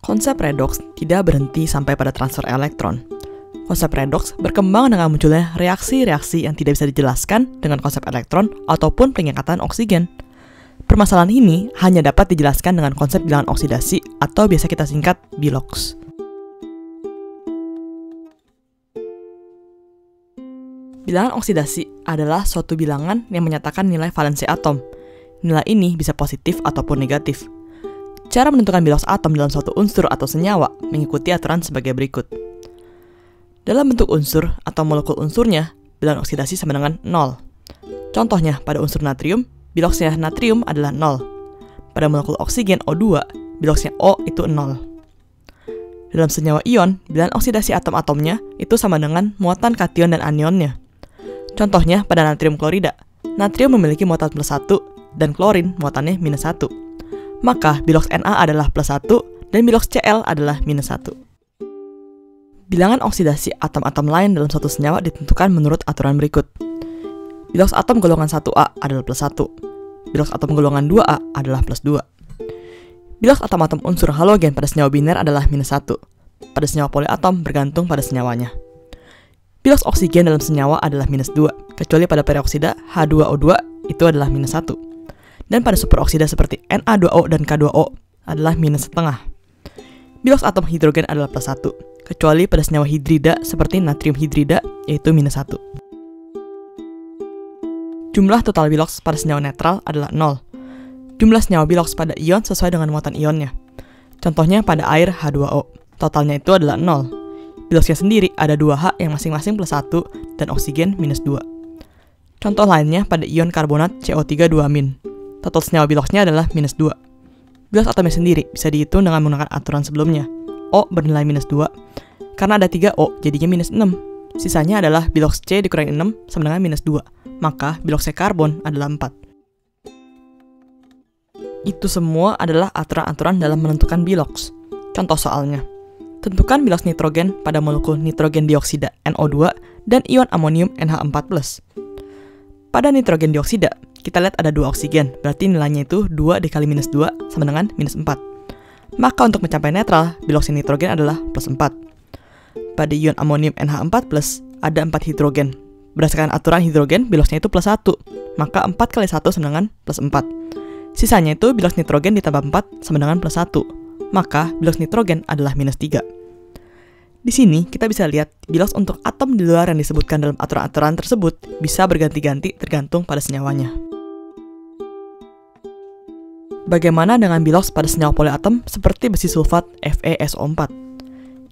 Konsep redoks tidak berhenti sampai pada transfer elektron. Konsep redoks berkembang dengan munculnya reaksi-reaksi yang tidak bisa dijelaskan dengan konsep elektron ataupun pengangkatan oksigen. Permasalahan ini hanya dapat dijelaskan dengan konsep bilangan oksidasi atau biasa kita singkat biloks. Bilangan oksidasi adalah suatu bilangan yang menyatakan nilai valensi atom. Nilai ini bisa positif ataupun negatif. Cara menentukan biloks atom dalam suatu unsur atau senyawa mengikuti aturan sebagai berikut. Dalam bentuk unsur atau molekul unsurnya, bilangan oksidasi sama dengan 0. Contohnya, pada unsur natrium, biloksnya natrium adalah 0. Pada molekul oksigen O2, biloksnya O itu 0. Dalam senyawa ion, bilangan oksidasi atom-atomnya itu sama dengan muatan kation dan anionnya. Contohnya, pada natrium klorida, natrium memiliki muatan +1 dan klorin muatannya -1. Maka biloks Na adalah +1 dan biloks Cl adalah -1. Bilangan oksidasi atom-atom lain dalam suatu senyawa ditentukan menurut aturan berikut. Biloks atom golongan 1A adalah +1. Biloks atom golongan 2A adalah +2. Biloks atom-atom unsur halogen pada senyawa biner adalah -1. Pada senyawa poliatom bergantung pada senyawanya. Biloks oksigen dalam senyawa adalah -2, kecuali pada peroksida H2O2 itu adalah -1. Dan pada superoksida seperti Na2O dan K2O adalah -0,5. Biloks atom hidrogen adalah +1, kecuali pada senyawa hidrida seperti natrium hidrida yaitu -1. Jumlah total biloks pada senyawa netral adalah 0. Jumlah senyawa biloks pada ion sesuai dengan muatan ionnya. Contohnya pada air H2O, totalnya itu adalah 0. Biloksnya sendiri ada 2H yang masing-masing +1 dan oksigen -2. Contoh lainnya pada ion karbonat CO3 2-. Total senyawa biloksnya adalah -2. Biloks atomnya sendiri bisa dihitung dengan menggunakan aturan sebelumnya. O bernilai -2. Karena ada 3 O, jadinya -6. Sisanya adalah biloks C dikurangi 6 sama dengan -2. Maka biloks C karbon adalah 4. Itu semua adalah aturan-aturan dalam menentukan biloks. Contoh soalnya. Tentukan biloks nitrogen pada molekul nitrogen dioksida NO2 dan ion amonium NH4+. Pada nitrogen dioksida, kita lihat ada 2 oksigen, berarti nilainya itu 2 dikali -2 sama dengan -4. Maka untuk mencapai netral, biloks nitrogen adalah +4. Pada ion amonium NH4+, ada 4 hidrogen. Berdasarkan aturan hidrogen, biloksnya itu +1. Maka 4 kali 1 sama dengan +4. Sisanya itu biloks nitrogen ditambah 4 sama dengan +1. Maka biloks nitrogen adalah -3. Di sini kita bisa lihat biloks untuk atom di luar yang disebutkan dalam aturan-aturan tersebut bisa berganti-ganti tergantung pada senyawanya. Bagaimana dengan biloks pada senyawa poliatom seperti besi sulfat FeSO4?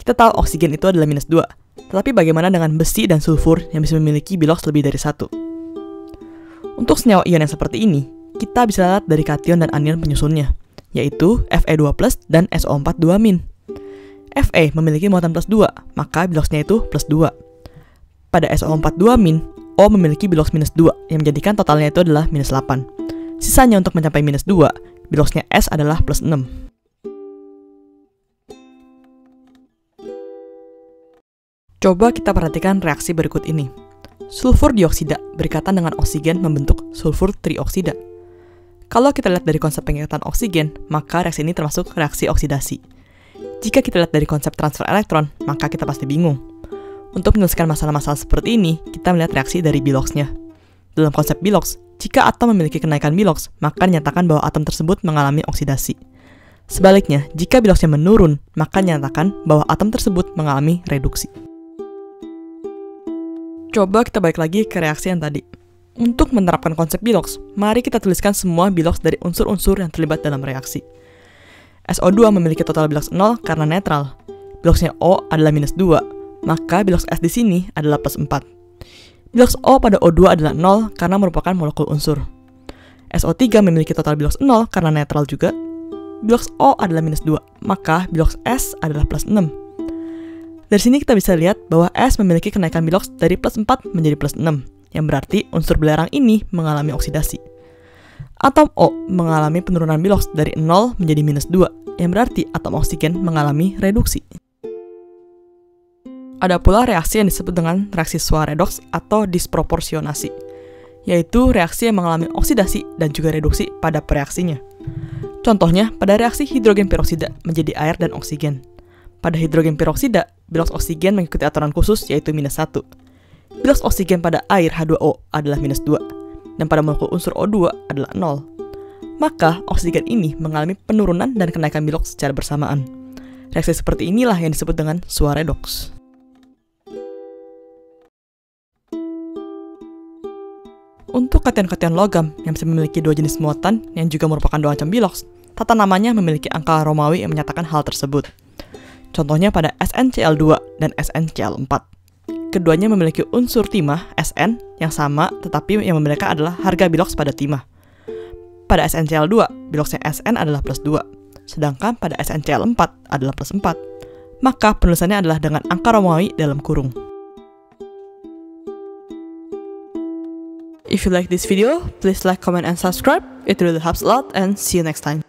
Kita tahu oksigen itu adalah -2, tetapi bagaimana dengan besi dan sulfur yang bisa memiliki biloks lebih dari 1? Untuk senyawa ion yang seperti ini, kita bisa lihat dari kation dan anion penyusunnya, yaitu Fe2+ dan SO4 2-. Fe memiliki muatan +2, maka biloksnya itu +2. Pada SO4 2-, O memiliki biloks -2, yang menjadikan totalnya itu adalah -8. Sisanya untuk mencapai -2, biloksnya S adalah +6. Coba kita perhatikan reaksi berikut ini. Sulfur dioksida berikatan dengan oksigen membentuk sulfur trioksida. Kalau kita lihat dari konsep pengikatan oksigen, maka reaksi ini termasuk reaksi oksidasi. Jika kita lihat dari konsep transfer elektron, maka kita pasti bingung. Untuk menyelesaikan masalah-masalah seperti ini, kita melihat reaksi dari biloksnya. Dalam konsep biloks, jika atom memiliki kenaikan biloks, maka dinyatakan bahwa atom tersebut mengalami oksidasi. Sebaliknya, jika biloksnya menurun, maka dinyatakan bahwa atom tersebut mengalami reduksi. Coba kita balik lagi ke reaksi yang tadi. Untuk menerapkan konsep biloks, mari kita tuliskan semua biloks dari unsur-unsur yang terlibat dalam reaksi. SO2 memiliki total biloks 0 karena netral. Biloksnya O adalah -2, maka biloks S di sini adalah +4. Biloks O pada O2 adalah 0 karena merupakan molekul unsur. SO3 memiliki total biloks 0 karena netral juga. Biloks O adalah -2, maka biloks S adalah +6. Dari sini kita bisa lihat bahwa S memiliki kenaikan biloks dari +4 menjadi +6, yang berarti unsur belerang ini mengalami oksidasi. Atom O mengalami penurunan biloks dari 0 menjadi -2, yang berarti atom oksigen mengalami reduksi. Ada pula reaksi yang disebut dengan reaksi Swar-redoks atau disproporsionasi, yaitu reaksi yang mengalami oksidasi dan juga reduksi pada pereaksinya. Contohnya, pada reaksi hidrogen peroksida menjadi air dan oksigen. Pada hidrogen peroksida, bilas oksigen mengikuti aturan khusus yaitu -1. Bilas oksigen pada air H2O adalah -2, dan pada molekul unsur O2 adalah 0. Maka, oksigen ini mengalami penurunan dan kenaikan bilas secara bersamaan. Reaksi seperti inilah yang disebut dengan Swar redox. Untuk kation-kation logam yang bisa memiliki dua jenis muatan yang juga merupakan dua macam biloks, tata namanya memiliki angka Romawi yang menyatakan hal tersebut. Contohnya pada SnCl2 dan SnCl4. Keduanya memiliki unsur timah Sn yang sama, tetapi yang membedakan adalah harga biloks pada timah. Pada SnCl2, biloksnya Sn adalah +2, sedangkan pada SnCl4 adalah +4. Maka penulisannya adalah dengan angka Romawi dalam kurung. If you like this video, please like, comment, and subscribe. It really helps a lot, and see you next time.